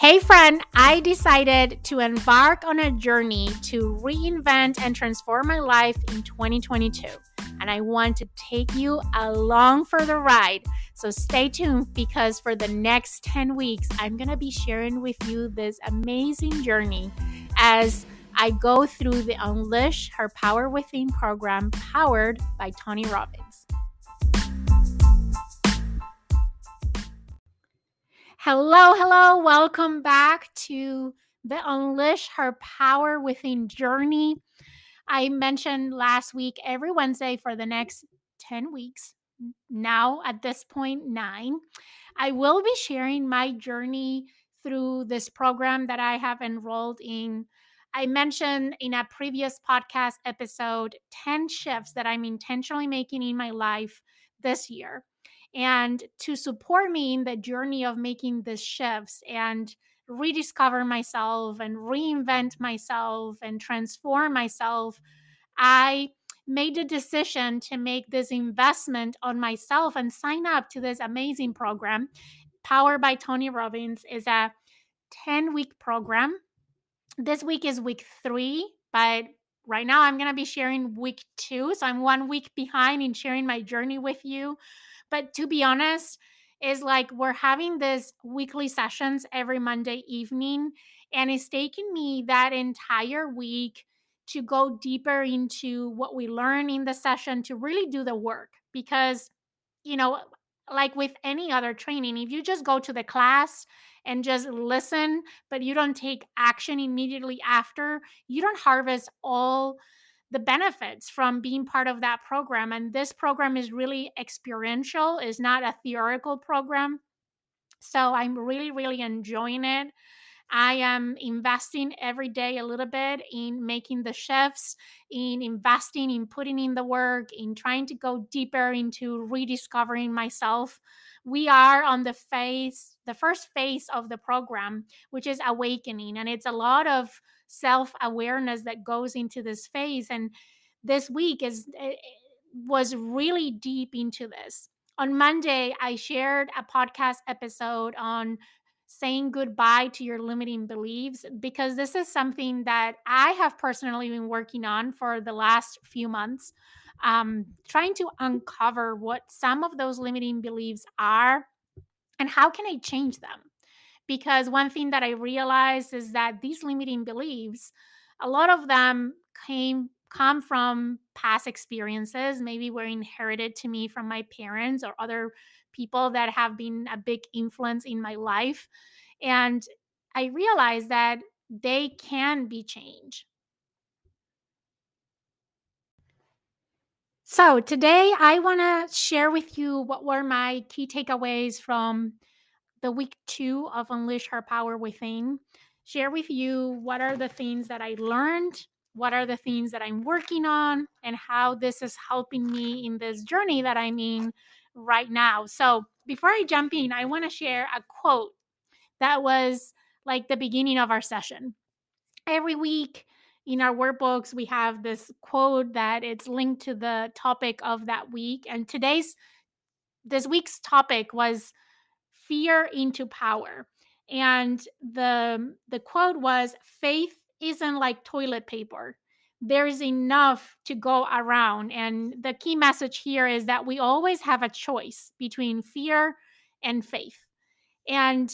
Hey friend, I decided to embark on a journey to reinvent and transform my life in 2022. And I want to take you along for the ride. So stay tuned because for the next 10 weeks, I'm going to be sharing with you this amazing journey as I go through the Unleash Her Power Within program powered by Tony Robbins. Hello. Welcome back to the Unleash Her Power Within journey. I mentioned last week every Wednesday for the next 10 weeks. Now, at this point, 9, I will be sharing my journey through this program that I have enrolled in. I mentioned in a previous podcast episode 10 shifts that I'm intentionally making in my life this year. And to support me in the journey of making these shifts and rediscover myself and reinvent myself and transform myself, I made the decision to make this investment on myself and sign up to this amazing program. Powered by Tony Robbins is a 10-week program. This week is week 3, but right now I'm going to be sharing week 2. So I'm 1 week behind in sharing my journey with you. But to be honest, is like we're having this weekly sessions every Monday evening, and it's taking me that entire week to go deeper into what we learn in the session to really do the work. Because, you know, like with any other training, if you just go to the class and just listen, but you don't take action immediately after, you don't harvest all the benefits from being part of that program. And this program is really experiential, is not a theoretical program. So I'm really enjoying it. I am investing every day a little bit in making the shifts, in investing, in putting in the work, in trying to go deeper into rediscovering myself. We are on the first phase of the program, which is awakening. And it's a lot of self awareness that goes into this phase. And this week was really deep into this. On Monday, I shared a podcast episode on saying goodbye to your limiting beliefs because this is something that I have personally been working on for the last few months, trying to uncover what some of those limiting beliefs are and how can I change them. Because one thing that I realized is that these limiting beliefs, a lot of them come from past experiences, maybe were inherited to me from my parents or other people that have been a big influence in my life. And I realized that they can be changed. So today I want to share with you what were my key takeaways from the week 2 of Unleash Her Power Within. Share with you what are the things that I learned, what are the things that I'm working on, and how this is helping me in this journey that I'm in right now. So before I jump in, I want to share a quote that was like the beginning of our session. Every week in our workbooks, we have this quote that it's linked to the topic of that week. And this week's topic was fear into power. And the quote was, faith isn't like toilet paper. There's enough to go around. And the key message here is that we always have a choice between fear and faith. And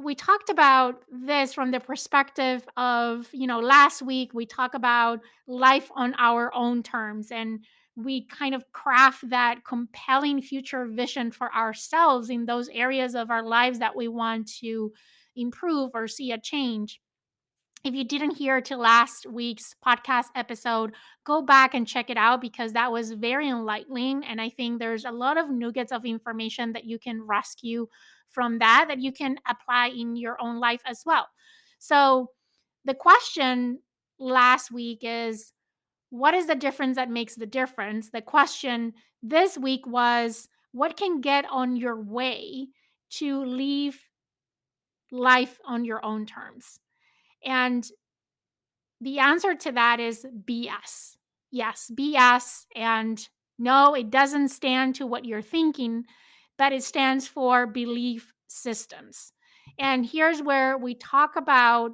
we talked about this from the perspective of, last week we talked about life on our own terms, and we kind of craft that compelling future vision for ourselves in those areas of our lives that we want to improve or see a change. If you didn't hear to last week's podcast episode, go back and check it out because that was very enlightening. And I think there's a lot of nuggets of information that you can rescue from that you can apply in your own life as well. So the question last week is, what is the difference that makes the difference? The question this week was, what can get on your way to live life on your own terms? And the answer to that is BS. Yes, BS. And no, it doesn't stand to what you're thinking, but it stands for belief systems. And here's where we talk about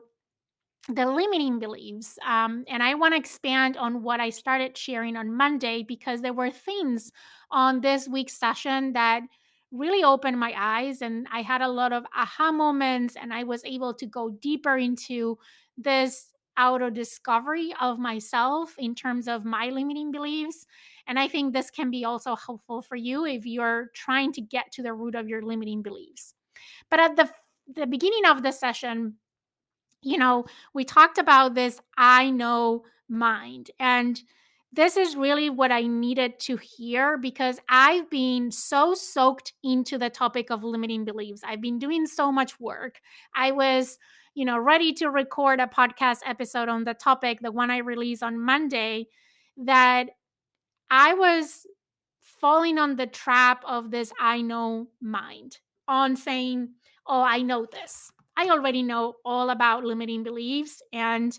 the limiting beliefs. And I want to expand on what I started sharing on Monday, because there were things on this week's session that really opened my eyes. And I had a lot of aha moments, and I was able to go deeper into this auto discovery of myself in terms of my limiting beliefs. And I think this can be also helpful for you if you're trying to get to the root of your limiting beliefs. But at the beginning of the session, we talked about this I know mind. And this is really what I needed to hear, because I've been so soaked into the topic of limiting beliefs. I've been doing so much work. I was, ready to record a podcast episode on the topic, the one I released on Monday, that I was falling on the trap of this I know mind, on saying, oh, I know this. I already know all about limiting beliefs, and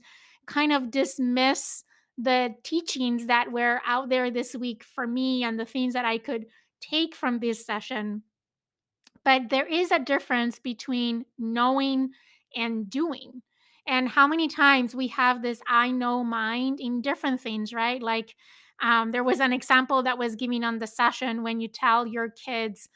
kind of dismiss the teachings that were out there this week for me and the things that I could take from this session. But there is a difference between knowing and doing. And how many times we have this I know mind in different things, right? Like, there was an example that was given on the session when you tell your kids,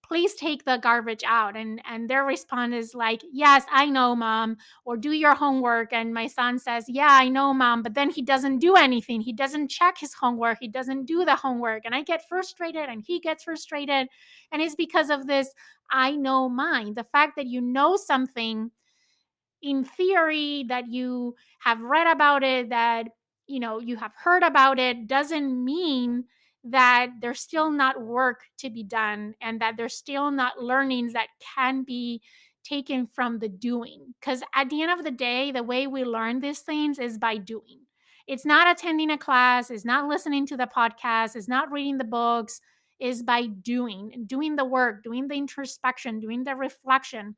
please take the garbage out, and their response is like, yes, I know, mom, or do your homework. And my son says, yeah, I know, mom, but then he doesn't do anything. He doesn't check his homework. He doesn't do the homework, and I get frustrated and he gets frustrated. And it's because of this I know mind, the fact that you know something in theory, that you have read about it, that you have heard about it, doesn't mean that there's still not work to be done, and that there's still not learnings that can be taken from the doing. Because at the end of the day, the way we learn these things is by doing. It's not attending a class, it's not listening to the podcast, it's not reading the books, is by doing the work, doing the introspection, doing the reflection,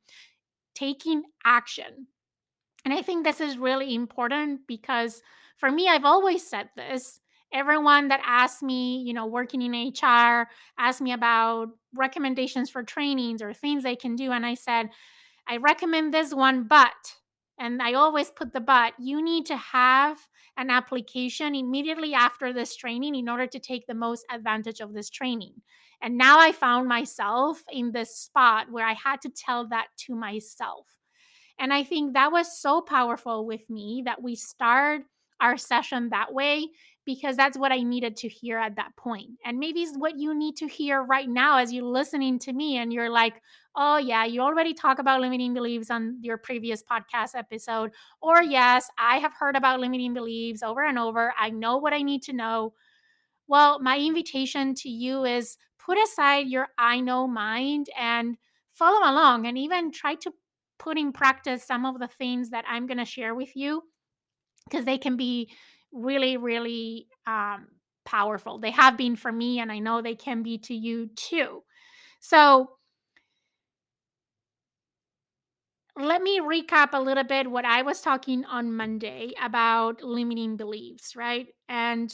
taking action. And I think this is really important, because for me, I've always said this. Everyone that asks me, working in HR, asked me about recommendations for trainings or things they can do. And I said, I recommend this one, but, and I always put the but, you need to have an application immediately after this training in order to take the most advantage of this training. And now I found myself in this spot where I had to tell that to myself. And I think that was so powerful with me that we start our session that way, because that's what I needed to hear at that point. And maybe it's what you need to hear right now as you're listening to me and you're like, oh, yeah, you already talked about limiting beliefs on your previous podcast episode. Or, yes, I have heard about limiting beliefs over and over. I know what I need to know. Well, my invitation to you is put aside your I know mind and follow along, and even try to put in practice some of the things that I'm going to share with you, because they can be really, really powerful. They have been for me, and I know they can be to you too. So, let me recap a little bit what I was talking on Monday about limiting beliefs, right? And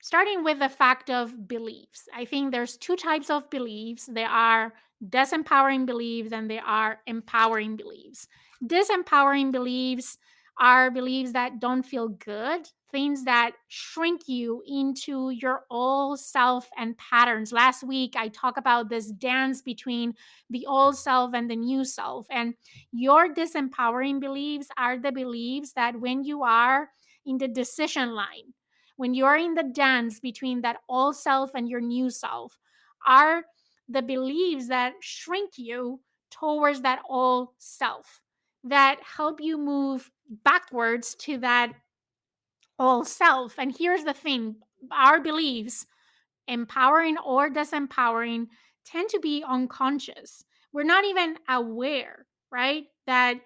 starting with the fact of beliefs. I think there's two types of beliefs. There are disempowering beliefs and there are empowering beliefs. Disempowering beliefs are beliefs that don't feel good, things that shrink you into your old self and patterns. Last week, I talked about this dance between the old self and the new self. And your disempowering beliefs are the beliefs that when you are in the decision line, when you're in the dance between that old self and your new self, are the beliefs that shrink you towards that old self, that help you move backwards to that old self. And here's the thing, our beliefs, empowering or disempowering, tend to be unconscious. We're not even aware, right? That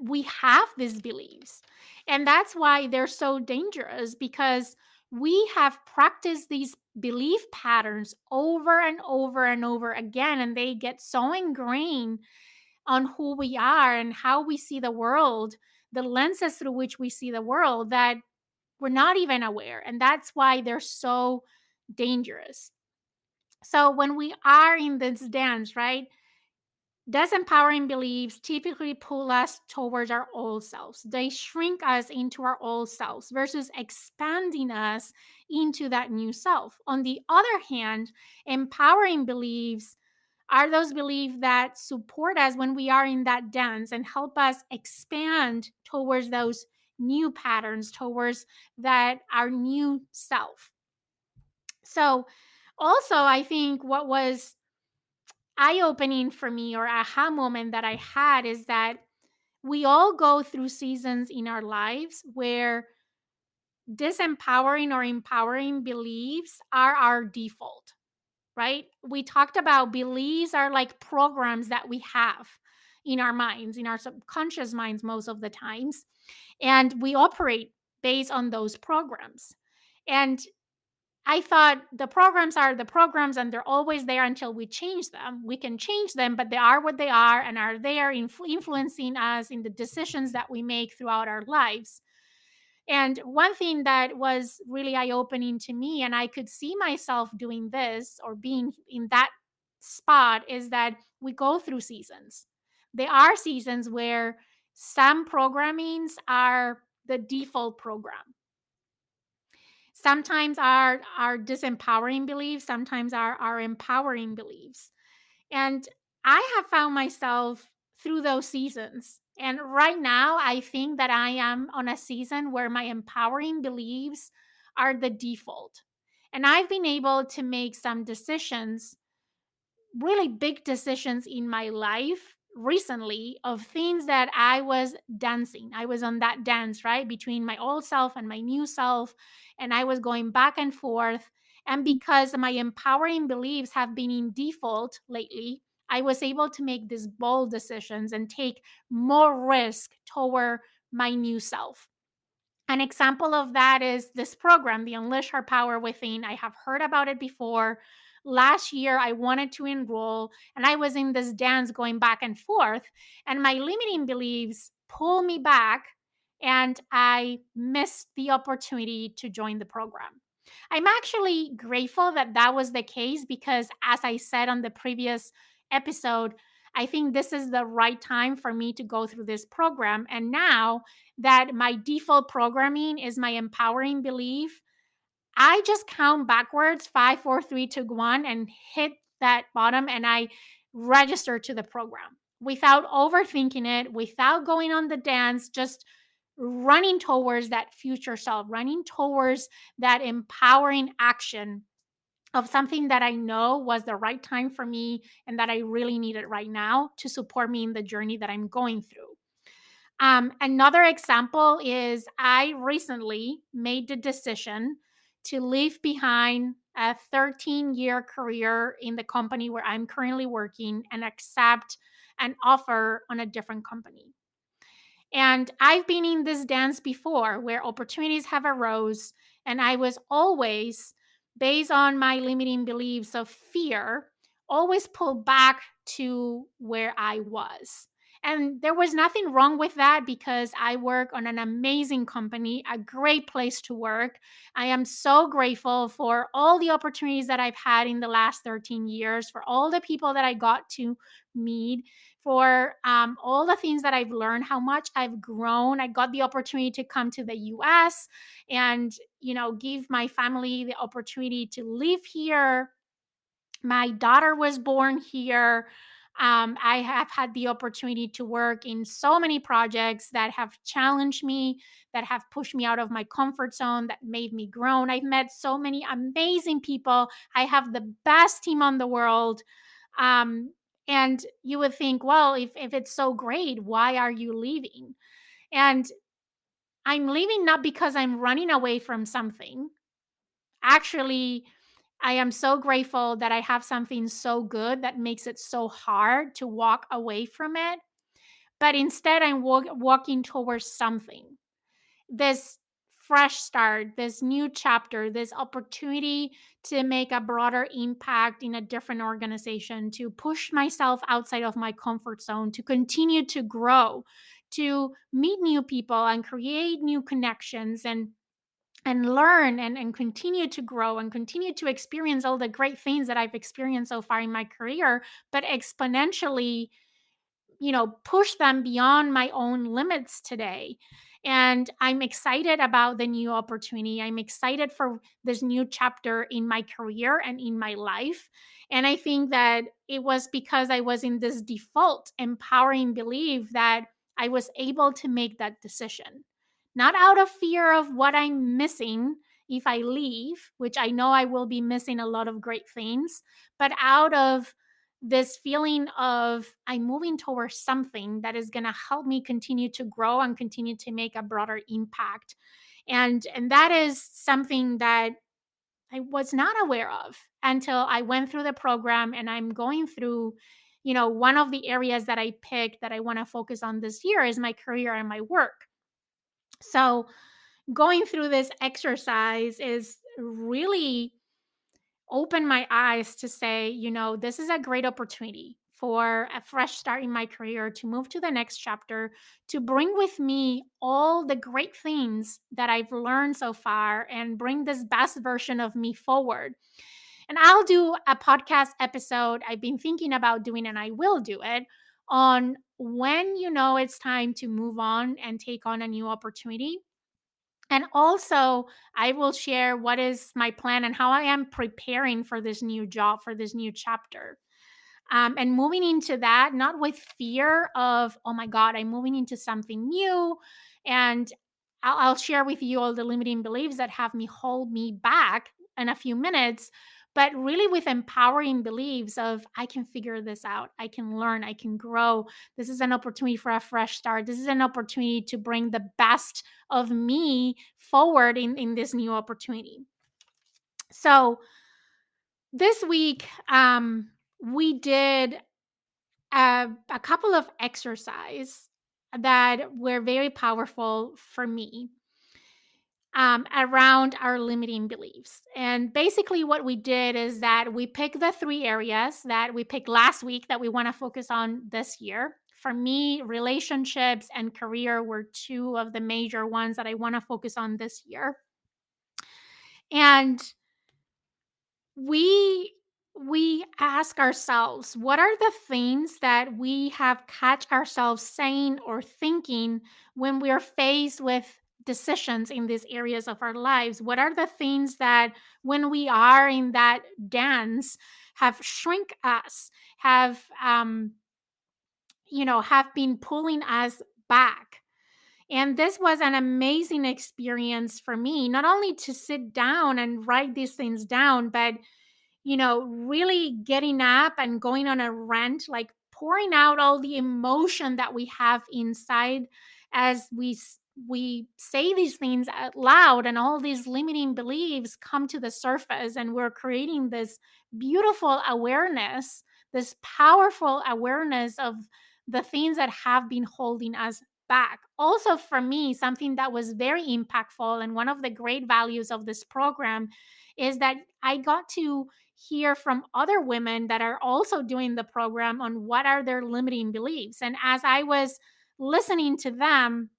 we have these beliefs. And that's why they're so dangerous, because we have practiced these belief patterns over and over and over again, and they get so ingrained on who we are and how we see the world, the lenses through which we see the world, that we're not even aware. And that's why they're so dangerous. So when we are in this dance, right, Disempowering beliefs typically pull us towards our old selves. They shrink us into our old selves versus expanding us into that new self. On the other hand, empowering beliefs are those beliefs that support us when we are in that dance and help us expand towards those new patterns, towards that our new self. So, also, I think what was eye opening for me or aha moment that I had is that we all go through seasons in our lives where disempowering or empowering beliefs are our default, right? We talked about beliefs are like programs that we have in our minds, in our subconscious minds, most of the times. And we operate based on those programs. And I thought the programs are the programs and they're always there until we change them. We can change them, but they are what they are and are there influencing us in the decisions that we make throughout our lives. And one thing that was really eye opening to me, and I could see myself doing this or being in that spot, is that we go through seasons. There are seasons where some programmings are the default program. Sometimes are disempowering beliefs, sometimes are empowering beliefs. And I have found myself through those seasons. And right now, I think that I am on a season where my empowering beliefs are the default. And I've been able to make some decisions, really big decisions in my life recently, of things that I was dancing. I was on that dance, right? Between my old self and my new self. And I was going back and forth. And because my empowering beliefs have been in default lately, I was able to make these bold decisions and take more risk toward my new self. An example of that is this program, the Unleash Her Power Within. I have heard about it before. Last year, I wanted to enroll, and I was in this dance going back and forth, and my limiting beliefs pull me back, and I missed the opportunity to join the program. I'm actually grateful that that was the case because, as I said on the previous episode, I think this is the right time for me to go through this program. And now that my default programming is my empowering belief, I just count backwards 5, 4, 3, 2, 1 and hit that bottom and I register to the program without overthinking it, without going on the dance, just running towards that future self, running towards that empowering action of something that I know was the right time for me and that I really needed right now to support me in the journey that I'm going through. Another example is I recently made the decision to leave behind a 13-year career in the company where I'm currently working and accept an offer on a different company. And I've been in this dance before where opportunities have arose and I was always, based on my limiting beliefs of fear, always pulled back to where I was. And there was nothing wrong with that because I work on an amazing company, a great place to work. I am so grateful for all the opportunities that I've had in the last 13 years, for all the people that I got to meet, for all the things that I've learned, how much I've grown. I got the opportunity to come to the US and, give my family the opportunity to live here. My daughter was born here. I have had the opportunity to work in so many projects that have challenged me, that have pushed me out of my comfort zone, that made me grow. I've met so many amazing people. I have the best team on the world. Um, and you would think, well, if it's so great, why are you leaving? And I'm leaving not because I'm running away from something. Actually, I am so grateful that I have something so good that makes it so hard to walk away from it. But instead, I'm walking towards something, this fresh start, this new chapter, this opportunity to make a broader impact in a different organization, to push myself outside of my comfort zone, to continue to grow, to meet new people and create new connections and learn and continue to grow and continue to experience all the great things that I've experienced so far in my career, but exponentially push them beyond my own limits today. And I'm excited about the new opportunity. I'm excited for this new chapter in my career and in my life. And I think that it was because I was in this default empowering belief that I was able to make that decision. Not out of fear of what I'm missing if I leave, which I know I will be missing a lot of great things, but out of this feeling of I'm moving towards something that is going to help me continue to grow and continue to make a broader impact. And that is something that I was not aware of until I went through the program, and I'm going through, one of the areas that I picked that I want to focus on this year is my career and my work. So going through this exercise is really opened my eyes to say, this is a great opportunity for a fresh start in my career, to move to the next chapter, to bring with me all the great things that I've learned so far and bring this best version of me forward. And I'll do a podcast episode I've been thinking about doing, and I will do it, on when it's time to move on and take on a new opportunity. And also, I will share what is my plan and how I am preparing for this new job, for this new chapter. And moving into that, not with fear of, oh my God, I'm moving into something new. And I'll share with you all the limiting beliefs that have me hold me back in a few minutes, but really with empowering beliefs of I can figure this out. I can learn. I can grow. This is an opportunity for a fresh start. This is an opportunity to bring the best of me forward in this new opportunity. So this week, we did a couple of exercise that were very powerful for me, around our limiting beliefs. And basically, what we did is that we picked the three areas that we picked last week that we want to focus on this year. For me, relationships and career were two of the major ones that I want to focus on this year. And we ask ourselves, what are the things that we have catch ourselves saying or thinking when we are faced with decisions in these areas of our lives? What are the things that when we are in that dance have shrink us, have been pulling us back? And this was an amazing experience for me, not only to sit down and write these things down, but really getting up and going on a rant, like pouring out all the emotion that we have inside as we say these things out loud, and all these limiting beliefs come to the surface, and we're creating this beautiful awareness, this powerful awareness of the things that have been holding us back. Also, for me, something that was very impactful and one of the great values of this program is that I got to hear from other women that are also doing the program on what are their limiting beliefs. And as I was listening to them,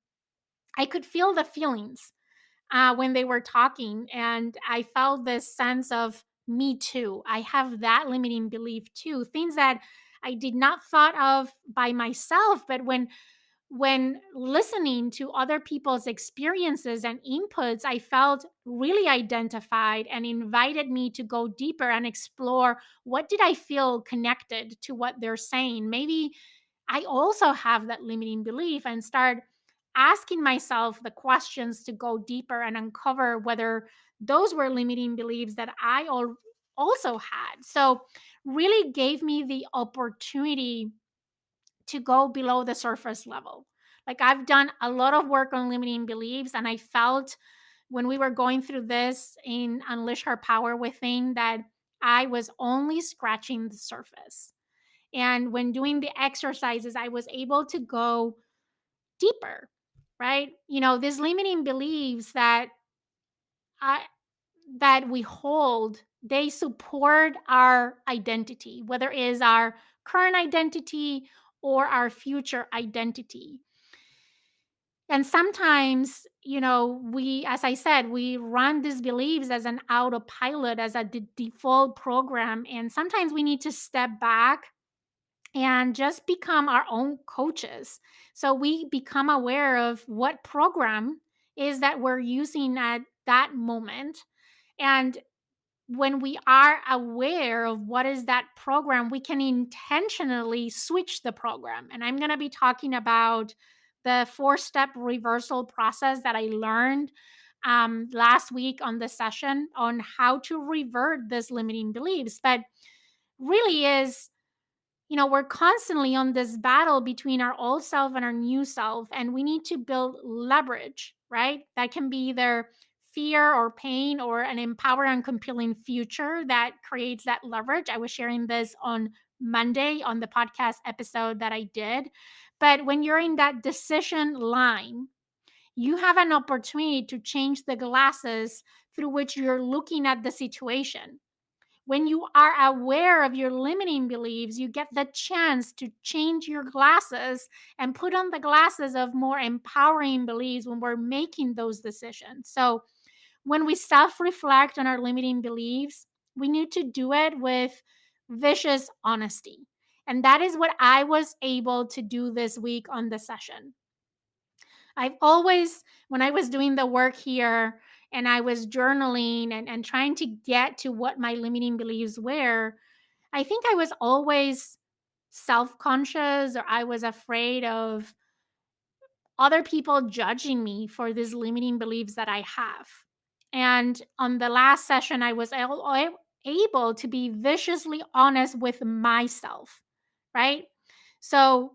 I could feel the feelings when they were talking. And I felt this sense of me too. I have that limiting belief too. Things that I did not thought of by myself, but when listening to other people's experiences and inputs, I felt really identified and invited me to go deeper and explore what did I feel connected to what they're saying. Maybe I also have that limiting belief, and start asking myself the questions to go deeper and uncover whether those were limiting beliefs that I also had. So, really gave me the opportunity to go below the surface level. Like, I've done a lot of work on limiting beliefs, and I felt when we were going through this in Unleash Her Power Within that I was only scratching the surface. And when doing the exercises, I was able to go deeper, right? These limiting beliefs I, that we hold, they support our identity, whether it is our current identity or our future identity. And sometimes, as I said, we run these beliefs as an autopilot, as a default program. And sometimes we need to step back and just become our own coaches. So we become aware of what program is that we're using at that moment. And when we are aware of what is that program, we can intentionally switch the program. And I'm going to be talking about the 4-step reversal process that I learned last week on the session on how to revert this limiting beliefs. But really is, we're constantly on this battle between our old self and our new self, and we need to build leverage, right? That can be either fear or pain or an empowering and compelling future that creates that leverage. I was sharing this on Monday on the podcast episode that I did. But when you're in that decision line, you have an opportunity to change the glasses through which you're looking at the situation. When you are aware of your limiting beliefs, you get the chance to change your glasses and put on the glasses of more empowering beliefs when we're making those decisions. So, when we self reflect on our limiting beliefs, we need to do it with vicious honesty. And that is what I was able to do this week on the session. I've always, when I was doing the work here and I was journaling and trying to get to what my limiting beliefs were, I think I was always self conscious, or I was afraid of other people judging me for these limiting beliefs that I have. And on the last session, I was able to be viciously honest with myself, right? So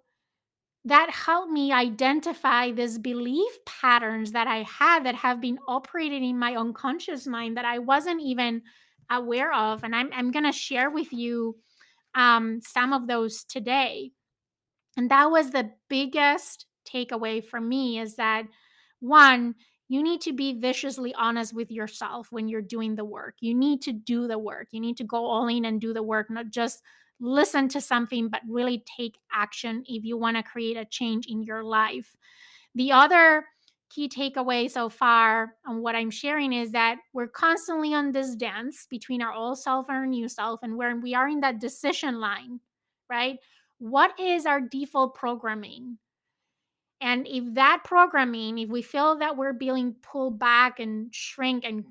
that helped me identify these belief patterns that I had that have been operating in my unconscious mind that I wasn't even aware of. And I'm going to share with you some of those today. And that was the biggest takeaway for me, is that one, you need to be viciously honest with yourself when you're doing the work. You need to do the work. You need to go all in and do the work, not just listen to something, but really take action if you want to create a change in your life. The other key takeaway so far on what I'm sharing is that we're constantly on this dance between our old self and our new self, and when we are in that decision line, right? What is our default programming? And if that programming, if we feel that we're being pulled back and shrink and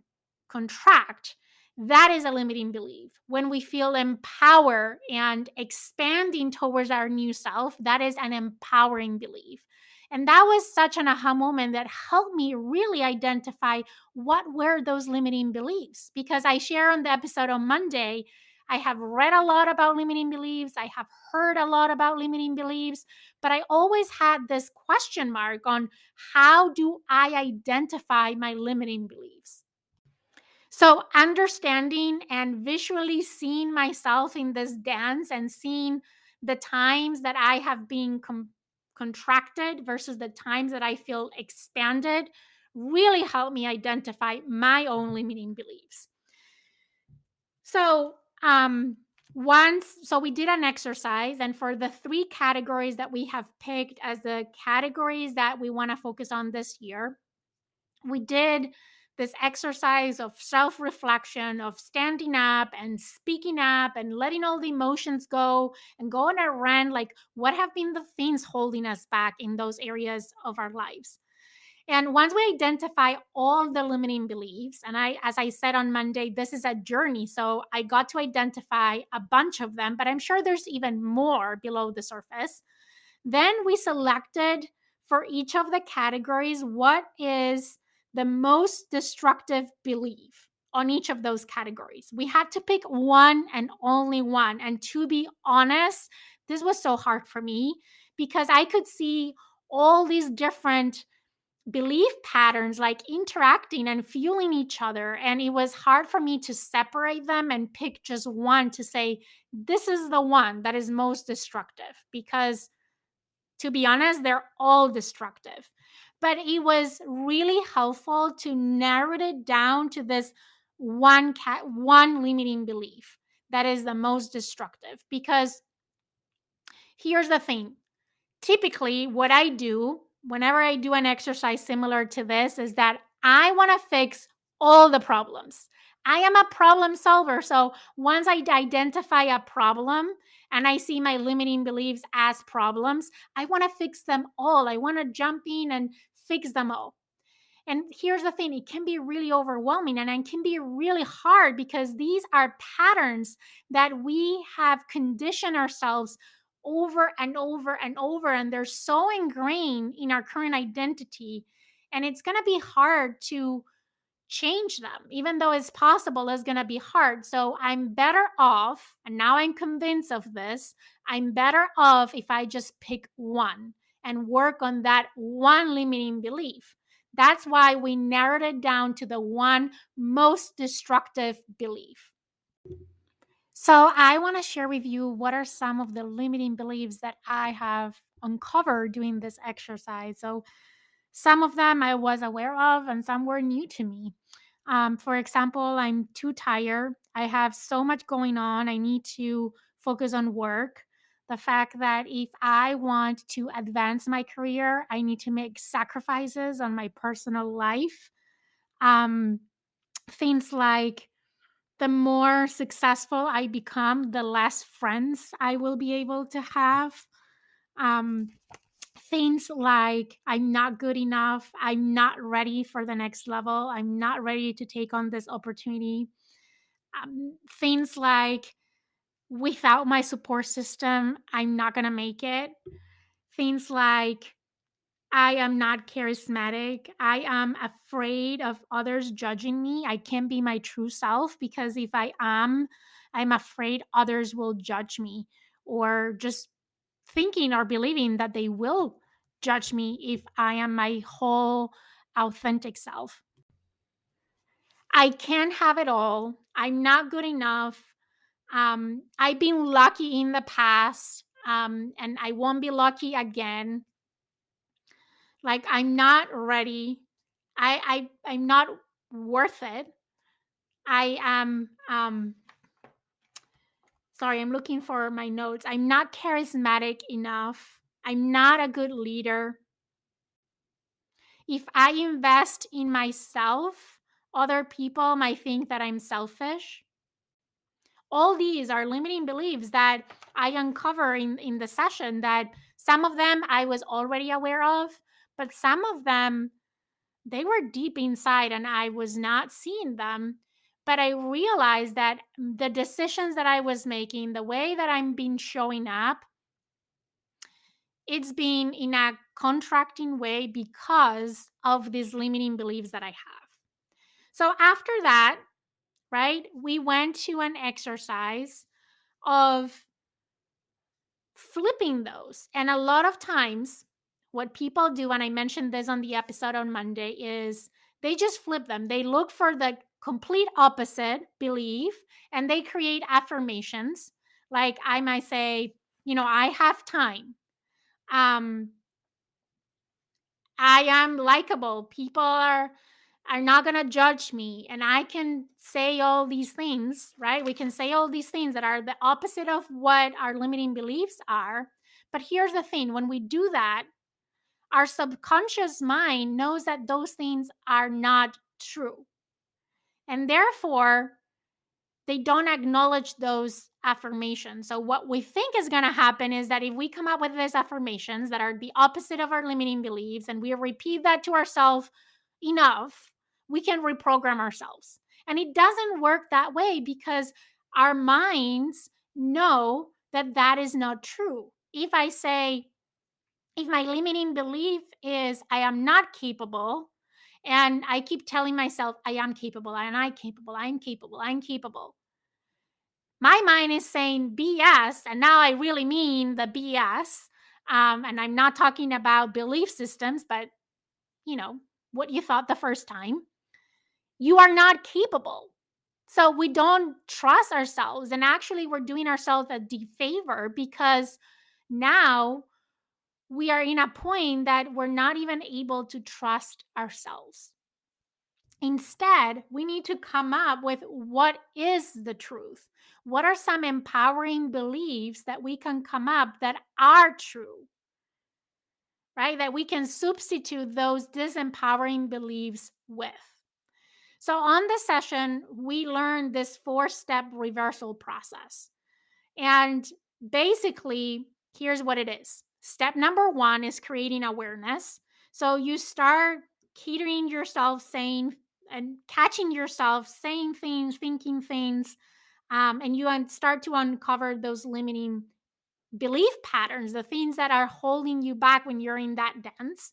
contract, that is a limiting belief. When we feel empowered and expanding towards our new self, that is an empowering belief. And that was such an aha moment that helped me really identify what were those limiting beliefs. Because I share on the episode on Monday, I have read a lot about limiting beliefs, I have heard a lot about limiting beliefs, but I always had this question mark on how do I identify my limiting beliefs? So, understanding and visually seeing myself in this dance and seeing the times that I have been contracted versus the times that I feel expanded really helped me identify my own limiting beliefs. So, we did an exercise, and for the 3 categories that we have picked as the categories that we want to focus on this year, we did this exercise of self reflection, of standing up and speaking up and letting all the emotions go and go on a rant, like what have been the things holding us back in those areas of our lives. And once we identify all the limiting beliefs, and as I said on Monday, this is a journey. So I got to identify a bunch of them, but I'm sure there's even more below the surface. Then we selected for each of the categories what is the most destructive belief on each of those categories. We had to pick one and only one. And to be honest, this was so hard for me because I could see all these different belief patterns like interacting and fueling each other. And it was hard for me to separate them and pick just one to say, this is the one that is most destructive. Because to be honest, they're all destructive. But it was really helpful to narrow it down to this one limiting belief that is the most destructive. Because here's the thing, typically what I do whenever I do an exercise similar to this is that I want to fix all the problems. I am a problem solver. So once I identify a problem and I see my limiting beliefs as problems, I want to fix them all. I want to jump in and fix them all. And here's the thing, it can be really overwhelming and it can be really hard because these are patterns that we have conditioned ourselves over and over and over. And they're so ingrained in our current identity. And it's going to be hard to change them. Even though it's possible, it's going to be hard. So I'm better off, and now I'm convinced of this, I'm better off if I just pick one and work on that one limiting belief. That's why we narrowed it down to the one most destructive belief. So I want to share with you what are some of the limiting beliefs that I have uncovered doing this exercise. So some of them I was aware of, and some were new to me. For example, I'm too tired. I have so much going on. I need to focus on work. The fact that if I want to advance my career, I need to make sacrifices on my personal life. Um, Things like the more successful I become, the less friends I will be able to have. Um, Things like I'm not good enough, I'm not ready for the next level, I'm not ready to take on this opportunity. Things like without my support system, I'm not going to make it. Things like I am not charismatic. I am afraid of others judging me. I can't be my true self because if I am, I'm afraid others will judge me, or just thinking or believing that they will judge me if I am my whole authentic self. I can't have it all. I'm not good enough. I've been lucky in the past, and I won't be lucky again. Like I'm not ready. I'm not worth it. I am sorry, I'm looking for my notes. I'm not charismatic enough. I'm not a good leader. If I invest in myself, other people might think that I'm selfish. All these are limiting beliefs that I uncover in the session, that some of them I was already aware of, but some of them, they were deep inside and I was not seeing them. But I realized that the decisions that I was making, the way that I'm been showing up, it's been in a contracting way because of these limiting beliefs that I have. So after that, right, we went to an exercise of flipping those. And a lot of times, what people do, and I mentioned this on the episode on Monday, is they just flip them. They look for the complete opposite belief and they create affirmations. Like I might say, I have time. Um, I am likable. People are not going to judge me, and I can say all these things, right? We can say all these things that are the opposite of what our limiting beliefs are. But here's the thing, when we do that, our subconscious mind knows that those things are not true. And therefore, they don't acknowledge those affirmations. So, what we think is going to happen is that if we come up with these affirmations that are the opposite of our limiting beliefs and we repeat that to ourselves enough, we can reprogram ourselves. And it doesn't work that way because our minds know that that is not true. If my limiting belief is I am not capable, and I keep telling myself I am capable, and I'm capable, I'm capable, I'm capable, my mind is saying BS, and now I really mean the BS. And I'm not talking about belief systems, but you know, what you thought the first time. You are not capable. So we don't trust ourselves. And actually, we're doing ourselves a defavor because now we are in a point that we're not even able to trust ourselves. Instead, we need to come up with what is the truth. What are some empowering beliefs that we can come up that are true, right? That we can substitute those disempowering beliefs with. So on this session, we learned this 4-step reversal process. And basically, here's what it is. Step number 1 is creating awareness. So you start catering yourself, saying and catching yourself saying things, thinking things, and you start to uncover those limiting belief patterns, the things that are holding you back when you're in that dance,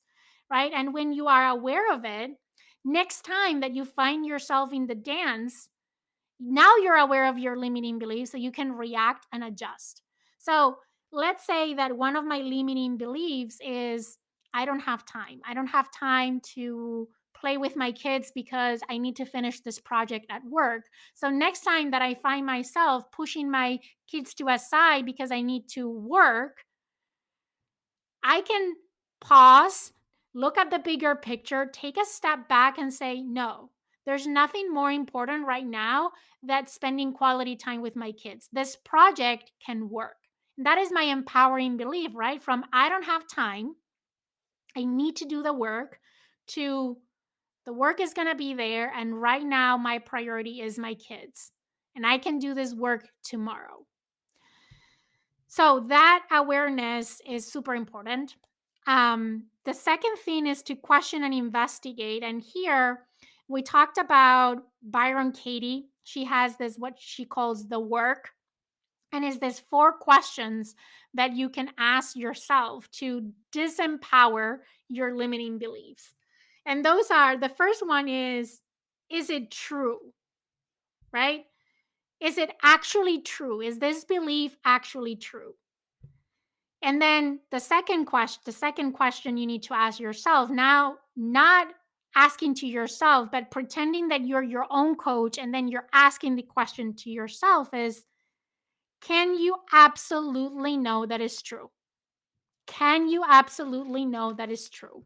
right? And when you are aware of it, next time that you find yourself in the dance, now you're aware of your limiting beliefs so you can react and adjust. So let's say that one of my limiting beliefs is I don't have time. I don't have time to play with my kids because I need to finish this project at work. So next time that I find myself pushing my kids to a side because I need to work, I can pause, look at the bigger picture, take a step back and say, no, there's nothing more important right now than spending quality time with my kids. This project can work. And that is my empowering belief, right? From I don't have time, I need to do the work, to the work is going to be there. And right now, my priority is my kids. And I can do this work tomorrow. So that awareness is super important. The second thing is to question and investigate. And here we talked about Byron Katie. She has this, what she calls the work, and is this 4 questions that you can ask yourself to disempower your limiting beliefs. And those are, the first one is it true? Right? Is it actually true? Is this belief actually true? And then the second question you need to ask yourself, now not asking to yourself, but pretending that you're your own coach, and then you're asking the question to yourself is, can you absolutely know that is true? Can you absolutely know that is true?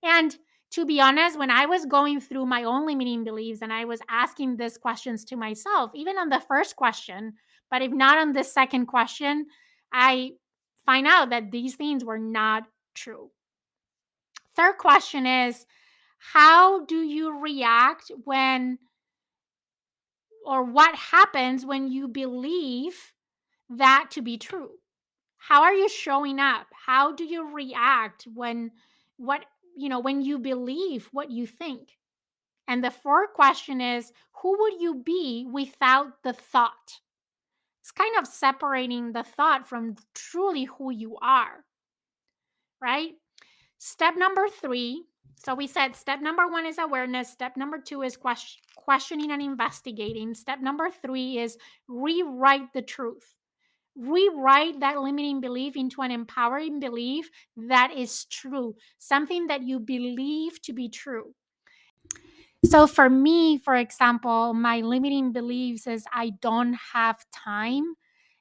And to be honest, when I was going through my own limiting beliefs and I was asking these questions to myself, even on the first question, but if not on the second question, I find out that these things were not true. Third question is, how do you react when, or what happens when you believe that to be true? How are you showing up? How do you react when what when you believe what you think? And the fourth question is, who would you be without the thought? It's kind of separating the thought from truly who you are, right? Step number 3. So we said step number 1 is awareness. Step number 2 is questioning and investigating. Step number 3 is rewrite the truth. Rewrite that limiting belief into an empowering belief that is true, something that you believe to be true. So for me, for example, my limiting beliefs is I don't have time.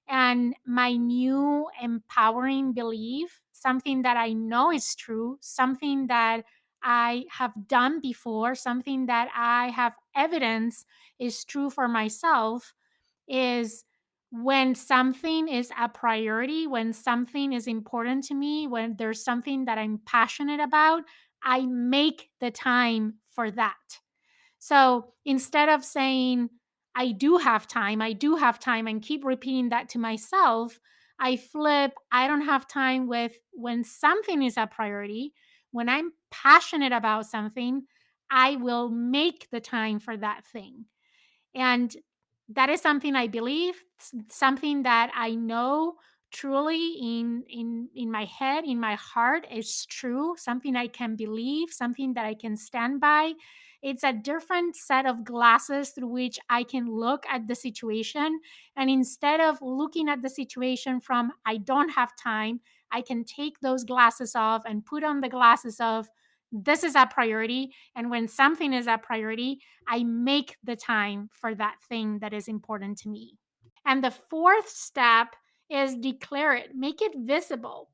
And my new empowering belief, something that I know is true, something that I have done before, something that I have evidence is true for myself, is when something is a priority, when something is important to me, when there's something that I'm passionate about, I make the time for that. So instead of saying, I do have time, and keep repeating that to myself, I flip, I don't have time with when something is a priority, when I'm passionate about something, I will make the time for that thing. And that is something I believe, something that I know truly in my head, in my heart is true, something I can believe, something that I can stand by. It's a different set of glasses through which I can look at the situation. And instead of looking at the situation from I don't have time, I can take those glasses off and put on the glasses of this is a priority. And when something is a priority, I make the time for that thing that is important to me. And the fourth step is declare it, make it visible,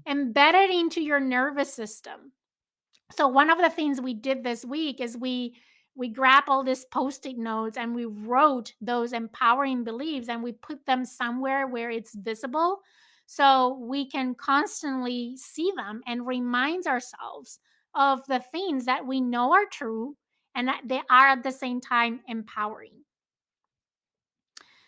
embed it into your nervous system. So one of the things we did this week is we grabbed all these post-it notes and we wrote those empowering beliefs and we put them somewhere where it's visible so we can constantly see them and remind ourselves of the things that we know are true and they are at the same time empowering.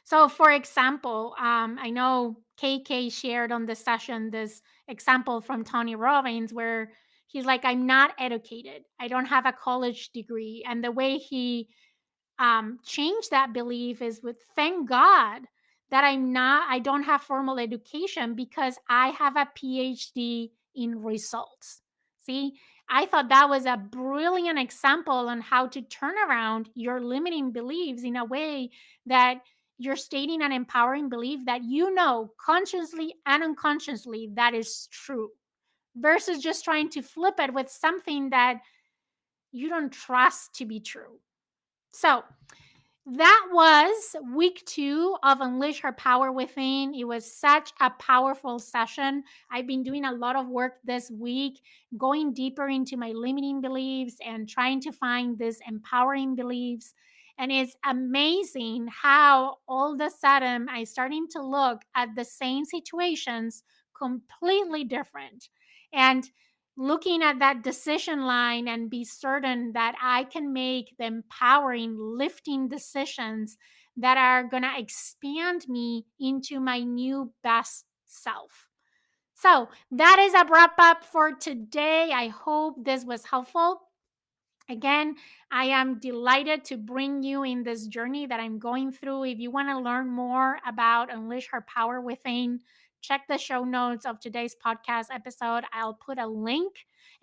So, for example, I know KK shared on the session this example from Tony Robbins where he's like, I'm not educated, I don't have a college degree. And the way he change that belief is with thank God that I don't have formal education because I have a PhD in results. See, I thought that was a brilliant example on how to turn around your limiting beliefs in a way that you're stating an empowering belief that you know consciously and unconsciously that is true versus just trying to flip it with something that you don't trust to be true. So, that was week 2 of Unleash Her Power Within. It was such a powerful session. I've been doing a lot of work this week, going deeper into my limiting beliefs and trying to find these empowering beliefs. And it's amazing how all of a sudden I'm starting to look at the same situations completely different. And looking at that decision line and be certain that I can make the empowering, lifting decisions that are going to expand me into my new best self. So, that is a wrap up for today. I hope this was helpful. Again, I am delighted to bring you in this journey that I'm going through. If you want to learn more about Unleash Her Power Within, check the show notes of today's podcast episode. I'll put a link.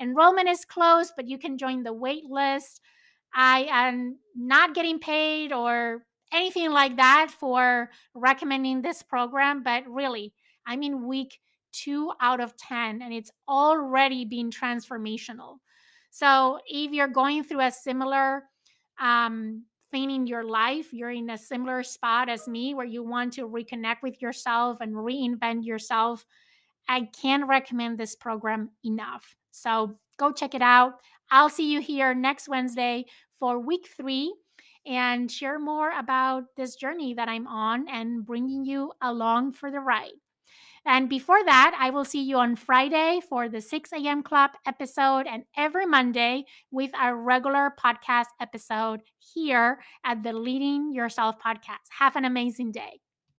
Enrollment is closed, but you can join the wait list. I am not getting paid or anything like that for recommending this program, but really, I'm in week 2 out of 10 and it's already been transformational. So if you're going through a similar thing in your life, you're in a similar spot as me where you want to reconnect with yourself and reinvent yourself, I can't recommend this program enough. So go check it out. I'll see you here next Wednesday for week 3 and share more about this journey that I'm on and bringing you along for the ride. And before that, I will see you on Friday for the 6 a.m. Club episode and every Monday with our regular podcast episode here at the Leading Yourself podcast. Have an amazing day.